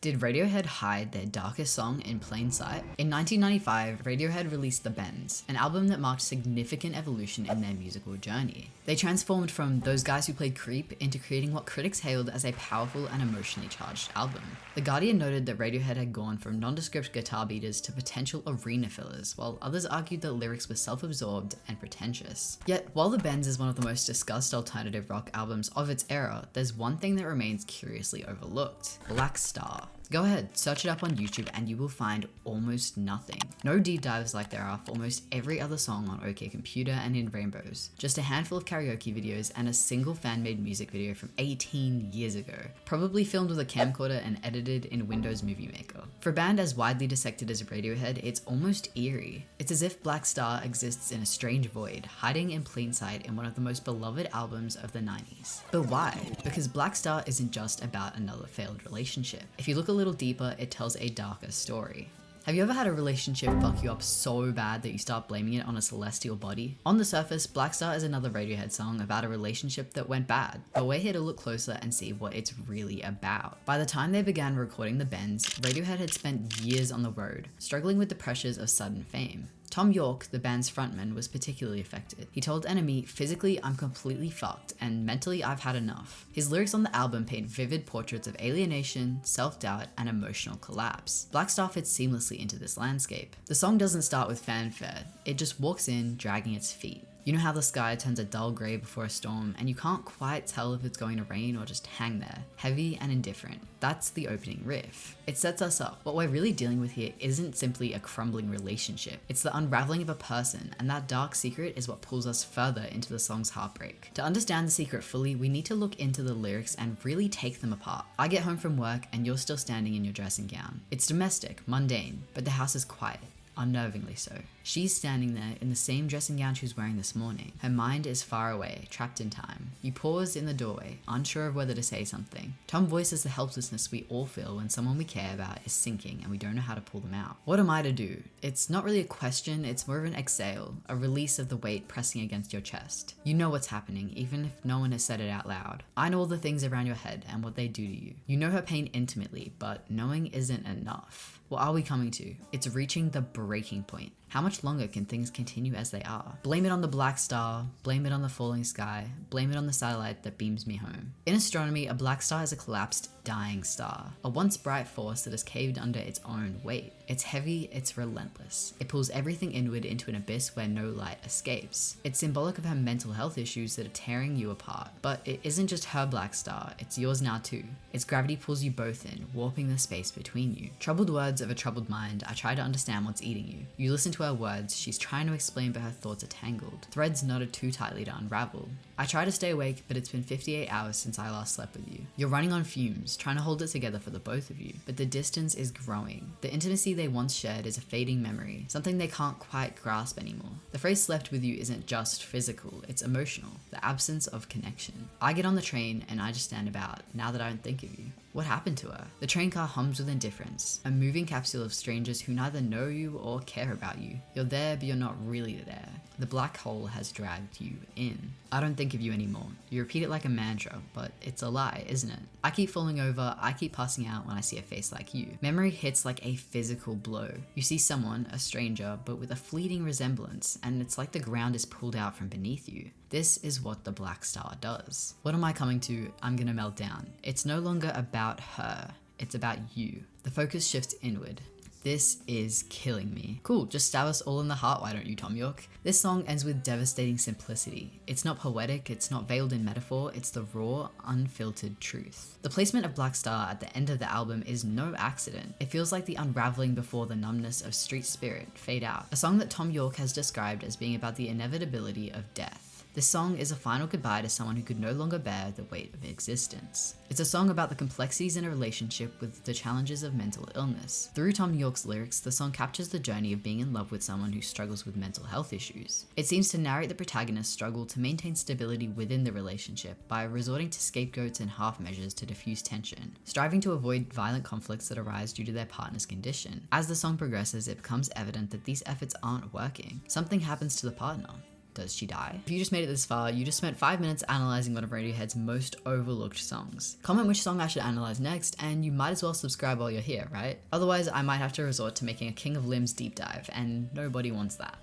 Did Radiohead hide their darkest song in plain sight? In 1995, Radiohead released The Bends, an album that marked significant evolution in their musical journey. They transformed from those guys who played Creep into creating what critics hailed as a powerful and emotionally charged album. The Guardian noted that Radiohead had gone from nondescript guitar beaters to potential arena fillers, while others argued that lyrics were self-absorbed and pretentious. Yet, while The Bends is one of the most discussed alternative rock albums of its era, there's one thing that remains curiously overlooked: Black Star. Go ahead, search it up on YouTube and you will find almost nothing. No deep dives like there are for almost every other song on OK Computer and In Rainbows. Just a handful of karaoke videos and a single fan-made music video from 18 years ago, probably filmed with a camcorder and edited in Windows Movie Maker. For a band as widely dissected as Radiohead, it's almost eerie. It's as if Black Star exists in a strange void, hiding in plain sight in one of the most beloved albums of the 90s. But why? Because Black Star isn't just about another failed relationship. If you look a little deeper, it tells a darker story. Have you ever had a relationship fuck you up so bad that you start blaming it on a celestial body? On the surface, Black Star is another Radiohead song about a relationship that went bad, but we're here to look closer and see what it's really about. By the time they began recording The Bends, Radiohead had spent years on the road, struggling with the pressures of sudden fame. Tom York, the band's frontman, was particularly affected. He told NME, "Physically, I'm completely fucked, and mentally, I've had enough." His lyrics on the album paint vivid portraits of alienation, self-doubt, and emotional collapse. Black Star fits seamlessly into this landscape. The song doesn't start with fanfare, it just walks in, dragging its feet. You know how the sky turns a dull grey before a storm, and you can't quite tell if it's going to rain or just hang there, heavy and indifferent. That's the opening riff. It sets us up. What we're really dealing with here isn't simply a crumbling relationship. It's the unraveling of a person, and that dark secret is what pulls us further into the song's heartbreak. To understand the secret fully, we need to look into the lyrics and really take them apart. I get home from work and you're still standing in your dressing gown. It's domestic, mundane, but the house is quiet. Unnervingly so. She's standing there in the same dressing gown she was wearing this morning. Her mind is far away, trapped in time. You pause in the doorway, unsure of whether to say something. Tom voices the helplessness we all feel when someone we care about is sinking and we don't know how to pull them out. What am I to do? It's not really a question, it's more of an exhale, a release of the weight pressing against your chest. You know what's happening, even if no one has said it out loud. I know all the things around your head and what they do to you. You know her pain intimately, but knowing isn't enough. What are we coming to? It's reaching the breaking point. How much longer can things continue as they are? Blame it on the black star, blame it on the falling sky, blame it on the satellite that beams me home. In astronomy, a black star is a collapsed, dying star, a once bright force that has caved under its own weight. It's heavy, it's relentless. It pulls everything inward into an abyss where no light escapes. It's symbolic of her mental health issues that are tearing you apart. But it isn't just her black star, it's yours now too. Its gravity pulls you both in, warping the space between you. Troubled words of a troubled mind, I try to understand what's eating you. You listen to her words, she's trying to explain but her thoughts are tangled. Threads knotted too tightly to unravel. I try to stay awake, but it's been 58 hours since I last slept with you. You're running on fumes, trying to hold it together for the both of you, but the distance is growing. The intimacy they once shared is a fading memory, something they can't quite grasp anymore. The phrase slept with you isn't just physical, it's emotional, the absence of connection. I get on the train and I just stand about, now that I don't think of you. What happened to her? The train car hums with indifference, a moving capsule of strangers who neither know you or care about you. You're there, but you're not really there. The black hole has dragged you in. I don't think of you anymore. You repeat it like a mantra, but it's a lie, isn't it? I keep falling over, I keep passing out when I see a face like you. Memory hits like a physical blow. You see someone, a stranger, but with a fleeting resemblance, and it's like the ground is pulled out from beneath you. This is what the black star does. What am I coming to? I'm gonna melt down. It's no longer about her, it's about you. The focus shifts inward. This is killing me. Cool, just stab us all in the heart, why don't you, Tom York? This song ends with devastating simplicity. It's not poetic, it's not veiled in metaphor, it's the raw, unfiltered truth. The placement of Black Star at the end of the album is no accident. It feels like the unraveling before the numbness of street spirit fade out. A song that Tom York has described as being about the inevitability of death. This song is a final goodbye to someone who could no longer bear the weight of existence. It's a song about the complexities in a relationship with the challenges of mental illness. Through Tom York's lyrics, the song captures the journey of being in love with someone who struggles with mental health issues. It seems to narrate the protagonist's struggle to maintain stability within the relationship by resorting to scapegoats and half measures to diffuse tension, striving to avoid violent conflicts that arise due to their partner's condition. As the song progresses, it becomes evident that these efforts aren't working. Something happens to the partner. Does she die? If you just made it this far, you just spent 5 minutes analyzing one of Radiohead's most overlooked songs. Comment which song I should analyze next, and you might as well subscribe while you're here, right? Otherwise, I might have to resort to making a King of Limbs deep dive, and nobody wants that.